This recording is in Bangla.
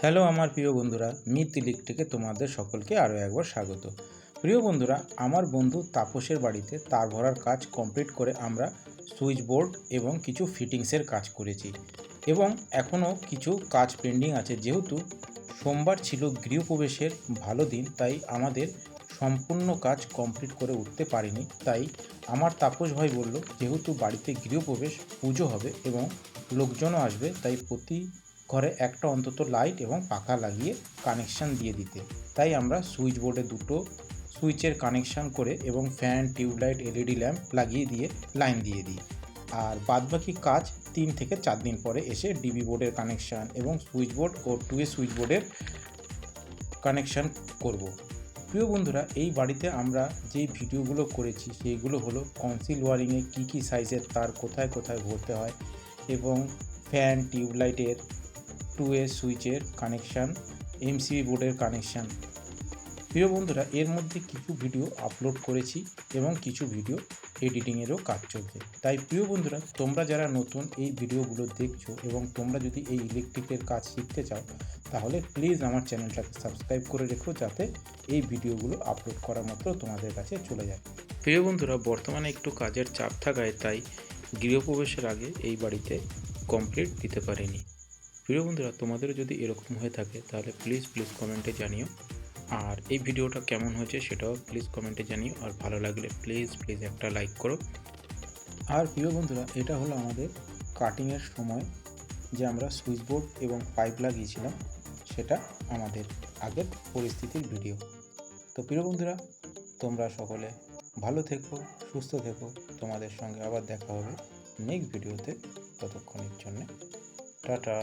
হ্যালো আমার প্রিয় বন্ধুরা, মিত ইলেকট্রিকে তোমাদের সকলকে আরও একবার স্বাগত। প্রিয় বন্ধুরা, আমার বন্ধু তাপসের বাড়িতে তার ভরার কাজ কমপ্লিট করে আমরা সুইচ বোর্ড এবং কিছু ফিটিংসের কাজ করেছি এবং এখনও কিছু কাজ পেন্ডিং আছে। যেহেতু সোমবার ছিল গৃহপ্রবেশের ভালো দিন, তাই আমাদের সম্পূর্ণ কাজ কমপ্লিট করে উঠতে পারিনি। তাই আমার তাপস ভাই বলল, যেহেতু বাড়িতে গৃহপ্রবেশ, পুজো হবে এবং লোকজনও আসবে, তাই প্রতি ঘরে একটা অন্তত লাইট এবং পাখা লাগিয়ে কানেকশান দিয়ে দিতে। তাই আমরা সুইচ বোর্ডে দুটো সুইচের কানেকশান করে এবং ফ্যান, টিউবলাইট, এলইডি ল্যাম্প লাগিয়ে দিয়ে লাইন দিয়ে দিই। আর বাদবাকি কাজ 3 থেকে 4 দিন পরে এসে ডিবি বোর্ডের কানেকশান এবং সুইচ বোর্ড ও 2 সুইচ বোর্ডের কানেকশান করব। প্রিয় বন্ধুরা, এই বাড়িতে আমরা যেই ভিডিওগুলো করেছি সেইগুলো হলো কনসিল ওয়ারিংয়ে কী কী সাইজের তার কোথায় কোথায় ভরতে হয় এবং ফ্যান, টিউবলাইটের 2 সুইচের কানেকশান, এমসিবি বোর্ডের কানেকশান। প্রিয় বন্ধুরা, এর মধ্যে কিছু ভিডিও আপলোড করেছি এবং কিছু ভিডিও এডিটিংয়েরও কাজ চলছে। তাই প্রিয় বন্ধুরা, তোমরা যারা নতুন এই ভিডিওগুলো দেখছো এবং তোমরা যদি এই ইলেকট্রিকের কাজ শিখতে চাও, তাহলে প্লিজ আমার চ্যানেলটাকে সাবস্ক্রাইব করে রেখো, যাতে এই ভিডিওগুলো আপলোড করা মাত্র তোমাদের কাছে চলে যায়। প্রিয় বন্ধুরা, বর্তমানে একটু কাজের চাপ থাকায় তাই গৃহপ্রবেশের আগে এই বাড়িতে কমপ্লিট দিতে পারিনি। প্রিয় বন্ধুরা, তোমাদেরও যদি এরকম হয়ে থাকে তাহলে প্লিজ কমেন্টে জানিও। আর এই ভিডিওটা কেমন হয়েছে সেটাও প্লিজ কমেন্টে জানিও। আর ভালো লাগলে প্লিজ একটা লাইক করো। আর প্রিয় বন্ধুরা, এটা হলো আমাদের কাটিংয়ের সময় যে আমরা সুইচ বোর্ড এবং পাইপ লাগিয়েছিলাম, সেটা আমাদের আগের পরিস্থিতির ভিডিও। তো প্রিয় বন্ধুরা, তোমরা সকলে ভালো থেকো, সুস্থ থেকো। তোমাদের সঙ্গে আবার দেখা হবে নেক্সট ভিডিওতে। ততক্ষণের জন্যে টাটা।